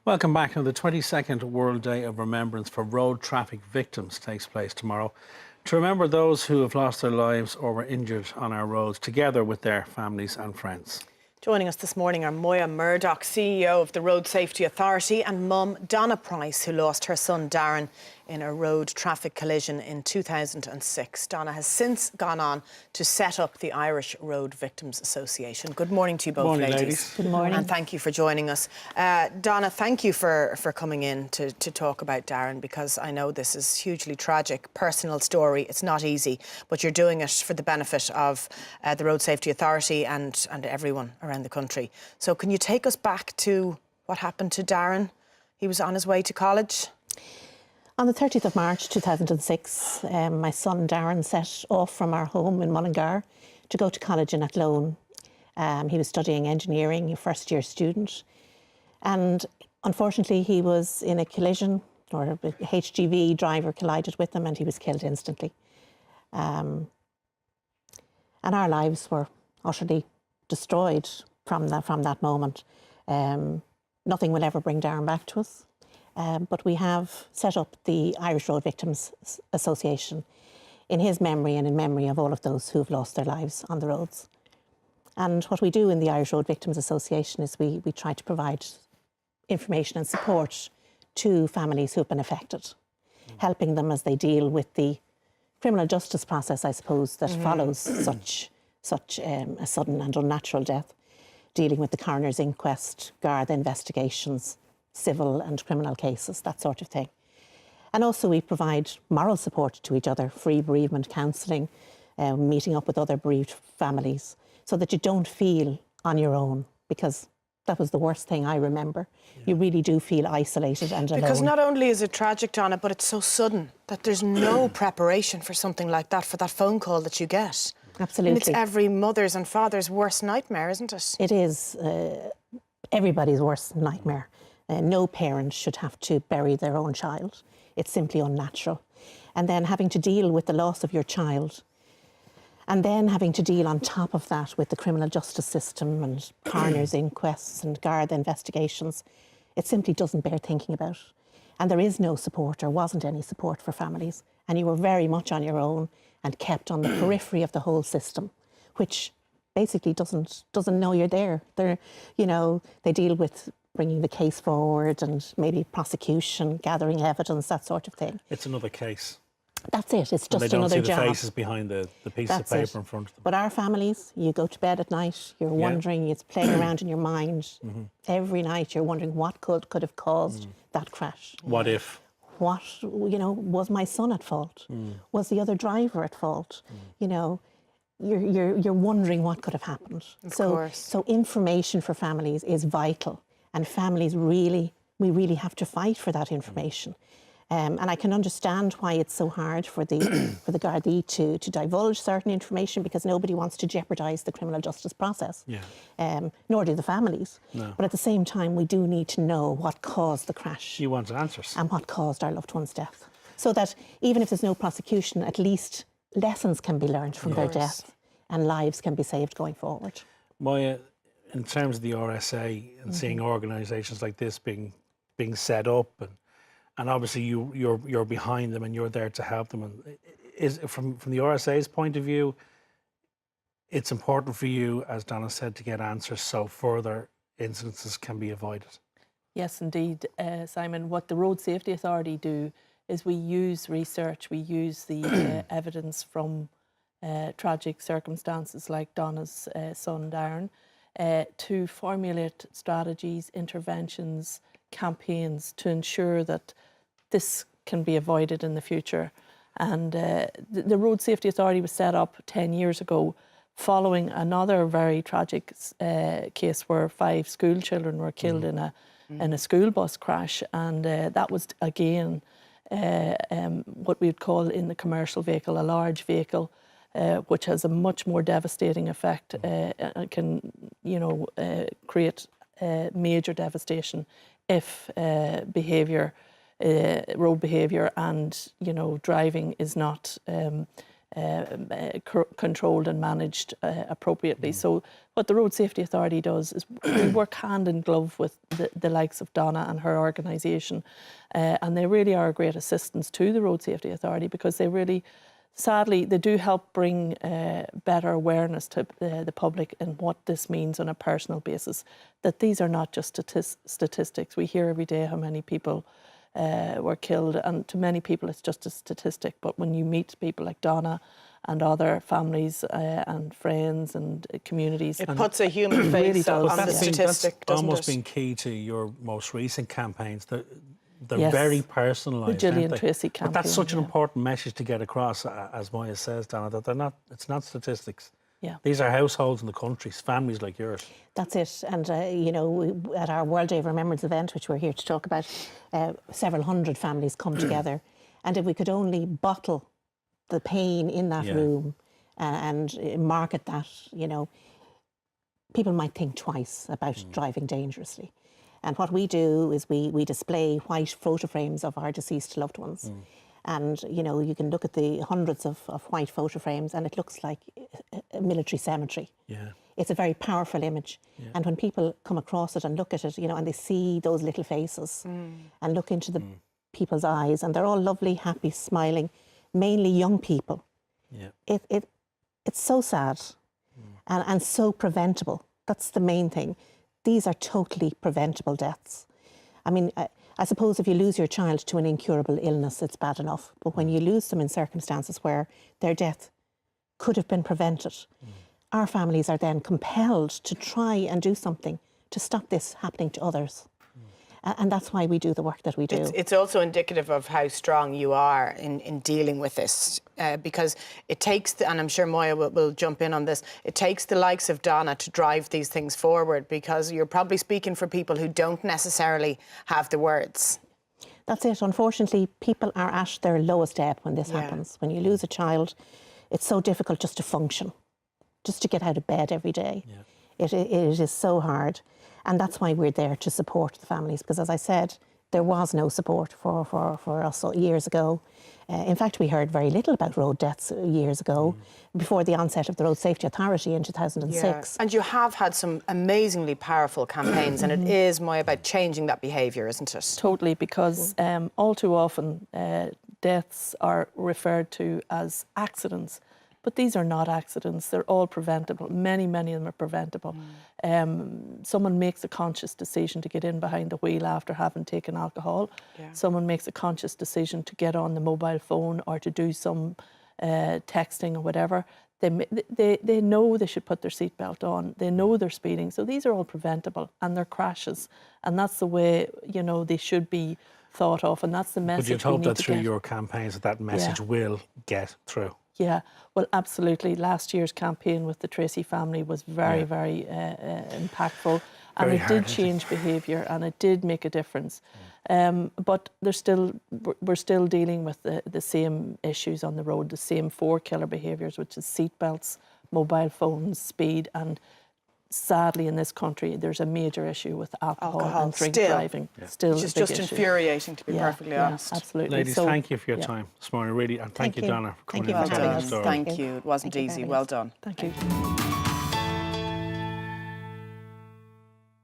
Welcome back. Now, the 22nd World Day of Remembrance for Road Traffic Victims takes place tomorrow to remember those who have lost their lives or were injured on our roads, together with their families and friends. Joining us this morning are Moya Murdoch, CEO of the Road Safety Authority, and mum Donna Price, who lost her son Darren in a road traffic collision in 2006. Donna has since gone on to set up the Irish Road Victims Association. Good morning to you both, Morning, ladies. Good morning. And thank you for joining us. Donna, thank you for coming in to talk about Darren, because I know this is hugely tragic, personal story. It's not easy, but you're doing it for the benefit of the Road Safety Authority and everyone around the country. So can you take us back to what happened to Darren? He was on his way to college. On the 30th of March 2006, my son Darren set off from our home in Mullingar to go to college in Athlone. He was studying engineering, a first-year student, and unfortunately he was in a collision, or a HGV driver collided with him and he was killed instantly. And our lives were utterly destroyed from that moment. Nothing will ever bring Darren back to us. But we have set up the Irish Road Victims Association in his memory and in memory of all of those who've lost their lives on the roads. And what we do in the Irish Road Victims Association is we try to provide information and support to families who've been affected, helping them as they deal with the criminal justice process, I suppose, that follows such a sudden and unnatural death, dealing with the coroner's inquest, Garda investigations, civil and criminal cases, that sort of thing. And also we provide moral support to each other, free bereavement counselling, meeting up with other bereaved families, so that you don't feel on your own, because that was the worst thing I remember. Yeah. You really do feel isolated and alone. Because not only is it tragic, Donna, but it's so sudden that there's no preparation for something like that, for that phone call that you get. Absolutely. And it's every mother's and father's worst nightmare, isn't it? It is everybody's worst nightmare. No parent should have to bury their own child. It's simply unnatural. And then having to deal with the loss of your child, and then having to deal on top of that with the criminal justice system and coroner's inquests and Garda investigations, it simply doesn't bear thinking about. And there is no support, or wasn't any support for families. And you were very much on your own and kept on the periphery of the whole system, which basically doesn't know you're there. They deal with bringing the case forward and maybe prosecution, gathering evidence, that sort of thing. It's another case. That's it. It's just another job. They don't see the faces behind the piece of paper in front of them. But our families, you go to bed at night, you're wondering, it's playing around in your mind. Every night you're wondering what could have caused that crash. What if? What, was my son at fault? Was the other driver at fault? You're wondering what could have happened. Of course. So information for families is vital. And families we really have to fight for that information. And I can understand why it's so hard for the Gardaí to divulge certain information, because nobody wants to jeopardise the criminal justice process. Yeah. Nor do the families. No. But at the same time, we do need to know what caused the crash. You want answers. And what caused our loved one's death. So that even if there's no prosecution, at least lessons can be learned from their death and lives can be saved going forward. Moya, in terms of the RSA and seeing organisations like this being set up, and obviously you're behind them and you're there to help them, and is from the RSA's point of view, it's important for you, as Donna said, to get answers so further incidences can be avoided. Yes, indeed, Simon. What the Road Safety Authority do is we use research, we use the evidence from tragic circumstances like Donna's son Darren, to formulate strategies, interventions, campaigns to ensure that this can be avoided in the future. And the Road Safety Authority was set up 10 years ago following another very tragic case where 5 school children were killed in a school bus crash. And that was, again, what we would call in the commercial vehicle, a large vehicle, which has a much more devastating effect, and can, create major devastation if road behaviour and driving is not controlled and managed appropriately. So what the Road Safety Authority does is we work hand in glove with the likes of Donna and her organisation, and they really are a great assistance to the Road Safety Authority, because they really, sadly, they do help bring better awareness to the public in what this means on a personal basis, that these are not just statistics. We hear every day how many people were killed, and to many people it's just a statistic. But when you meet people like Donna and other families and friends and communities, It puts a human really face does. on the statistic, that's doesn't almost it? been key to your most recent campaigns. They're Yes. very personalised. The Gillian aren't they? Tracy But that's campaign, such an yeah. important message to get across, as Moya says, Donna, that they're not. It's not statistics. Yeah. These are households in the country, families like yours. That's it. And, you know, at our World Day of Remembrance event, which we're here to talk about, several hundred families come together. And if we could only bottle the pain in that Yeah. room and market that, you know, people might think twice about driving dangerously. And what we do is we display white photo frames of our deceased loved ones. And, you know, you can look at the hundreds of white photo frames and it looks like a military cemetery. Yeah. It's a very powerful image. And when people come across it and look at it, you know, and they see those little faces and look into the people's eyes, and they're all lovely, happy, smiling, mainly young people. Yeah. It's so sad and so preventable. That's the main thing. These are totally preventable deaths. I mean, I suppose if you lose your child to an incurable illness, it's bad enough. But when you lose them in circumstances where their death could have been prevented, our families are then compelled to try and do something to stop this happening to others. And that's why we do the work that we do. It's also indicative of how strong you are in dealing with this, because it takes, and I'm sure Moya will jump in on this, it takes the likes of Donna to drive these things forward, because you're probably speaking for people who don't necessarily have the words. That's it. Unfortunately, people are at their lowest ebb when this happens. When you lose a child, it's so difficult just to function, just to get out of bed every day. It is so hard. And that's why we're there to support the families, because as I said, there was no support for us years ago. In fact, we heard very little about road deaths years ago, before the onset of the Road Safety Authority in 2006. And you have had some amazingly powerful campaigns, and it is, Moya, about changing that behaviour, isn't it? Totally, because all too often deaths are referred to as accidents. But these are not accidents. They're all preventable. Many of them are preventable. Someone makes a conscious decision to get in behind the wheel after having taken alcohol. Someone makes a conscious decision to get on the mobile phone or to do some texting or whatever. They know they should put their seatbelt on. They know they're speeding. So these are all preventable, and they're crashes. And that's the way, you know, they should be thought of. And that's the message But you'd we hope need that to through get. your campaigns that message will get through. Yeah, well, absolutely. Last year's campaign with the Tracy family was very impactful, and Very it hard, did isn't it? change behaviour, and it did make a difference. But we're still dealing with the same issues on the road, the same 4 killer behaviours, which is seatbelts, mobile phones, speed, and sadly in this country there's a major issue with alcohol and drink still. driving. Still, Which a is big just issue. infuriating, to be perfectly honest. Absolutely. Ladies, So, thank you for your yeah. time this morning, really, and thank you, you. Donna, for Thank coming you in for and having telling us. the story. Thank you. It wasn't Thank you for easy. having Well us. done. Thank you.